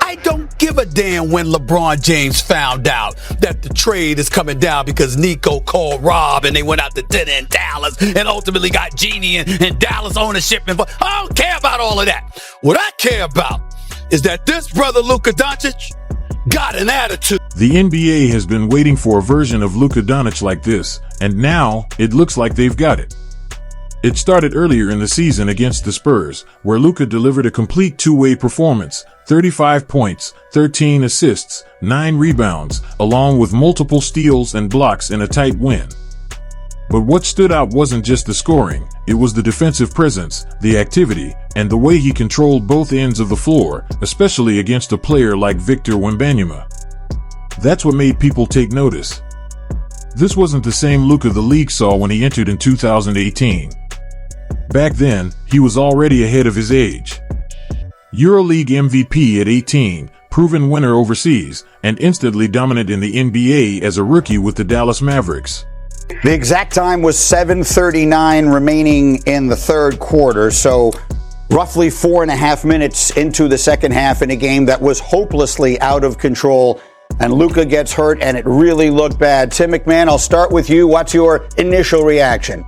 I don't give a damn when LeBron James found out that the trade is coming down because Nico called Rob and they went out to dinner in Dallas and ultimately got Genie and Dallas ownership. I don't care about all of that. What I care about is that this brother Luka Dončić got an attitude. The NBA has been waiting for a version of Luka Dončić like this, and now it looks like they've got it. It started earlier in the season against the Spurs, where Luka delivered a complete two-way performance, 35 points, 13 assists, 9 rebounds, along with multiple steals and blocks in a tight win. But what stood out wasn't just the scoring, it was the defensive presence, the activity, and the way he controlled both ends of the floor, especially against a player like Victor Wembanyama. That's what made people take notice. This wasn't the same Luka the league saw when he entered in 2018. Back then, he was already ahead of his age. EuroLeague MVP at 18, proven winner overseas, and instantly dominant in the NBA as a rookie with the Dallas Mavericks. The exact time was 7:39 remaining in the third quarter, so roughly 4.5 minutes into the second half in a game that was hopelessly out of control. And Luka gets hurt, and it really looked bad. Tim McMahon, I'll start with you. What's your initial reaction?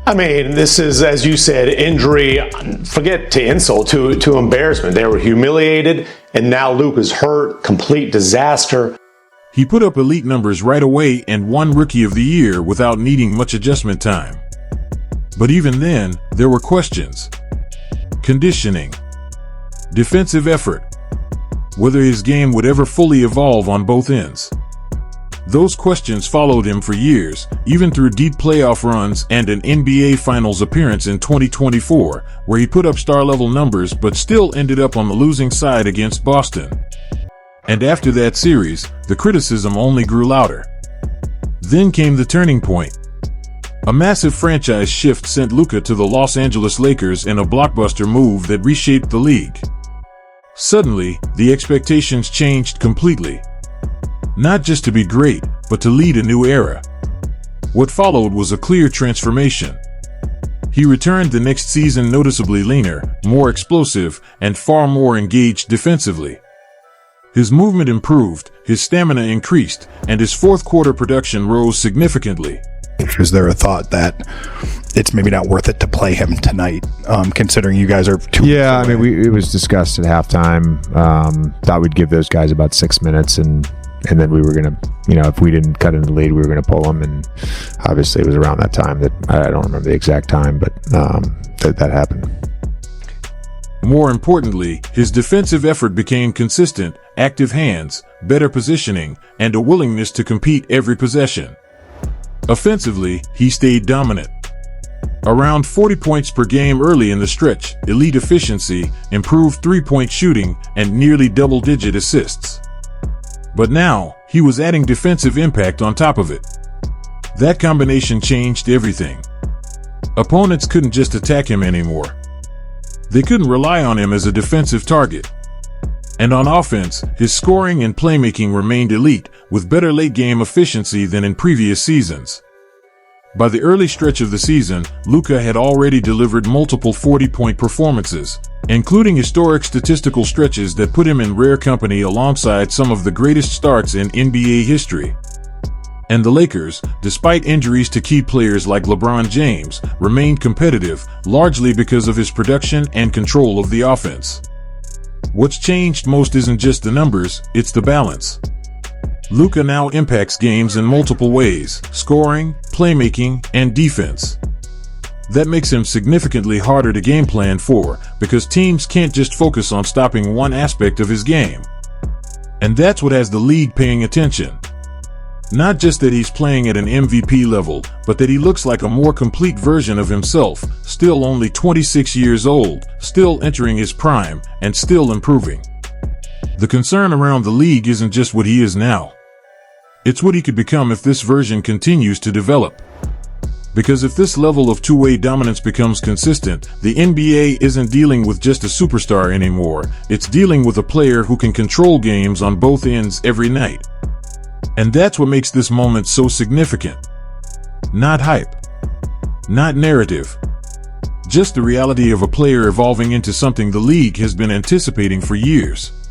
I mean, this is, as you said, injury, forget to insult, to embarrassment. They were humiliated, and now Luka's hurt, complete disaster. He put up elite numbers right away and won Rookie of the Year without needing much adjustment time. But even then, there were questions. Conditioning. Defensive effort. Whether his game would ever fully evolve on both ends. Those questions followed him for years, even through deep playoff runs and an NBA Finals appearance in 2024, where he put up star-level numbers but still ended up on the losing side against Boston. And after that series, the criticism only grew louder. Then came the turning point. A massive franchise shift sent Luka to the Los Angeles Lakers in a blockbuster move that reshaped the league. Suddenly, the expectations changed completely. Not just to be great, but to lead a new era. What followed was a clear transformation. He returned the next season noticeably leaner, more explosive, and far more engaged defensively. His movement improved, his stamina increased, and his fourth quarter production rose significantly. Is there a thought that it's maybe not worth it to play him tonight, considering you guys are too? Yeah, I mean, it was discussed at halftime. Thought we'd give those guys about 6 minutes, and then we were going to, if we didn't cut into the lead, we were going to pull them. And obviously it was around that time that I don't remember the exact time, but that happened. More importantly, his defensive effort became consistent, active hands, better positioning, and a willingness to compete every possession. Offensively, he stayed dominant. Around 40 points per game early in the stretch, elite efficiency, improved three-point shooting, and nearly double-digit assists. But now, he was adding defensive impact on top of it. That combination changed everything. Opponents couldn't just attack him anymore. They couldn't rely on him as a defensive target. And on offense, his scoring and playmaking remained elite, with better late-game efficiency than in previous seasons. By the early stretch of the season, Luka had already delivered multiple 40-point performances, including historic statistical stretches that put him in rare company alongside some of the greatest starts in NBA history. And the Lakers, despite injuries to key players like LeBron James, remained competitive, largely because of his production and control of the offense. What's changed most isn't just the numbers, it's the balance. Luka now impacts games in multiple ways: scoring, playmaking, and defense. That makes him significantly harder to game plan for, because teams can't just focus on stopping one aspect of his game. And that's what has the league paying attention. Not just that he's playing at an MVP level, but that he looks like a more complete version of himself, still only 26 years old, still entering his prime, and still improving. The concern around the league isn't just what he is now. It's what he could become if this version continues to develop. Because if this level of two-way dominance becomes consistent, the NBA isn't dealing with just a superstar anymore, it's dealing with a player who can control games on both ends every night. And that's what makes this moment so significant. Not hype. Not narrative. Just the reality of a player evolving into something the league has been anticipating for years.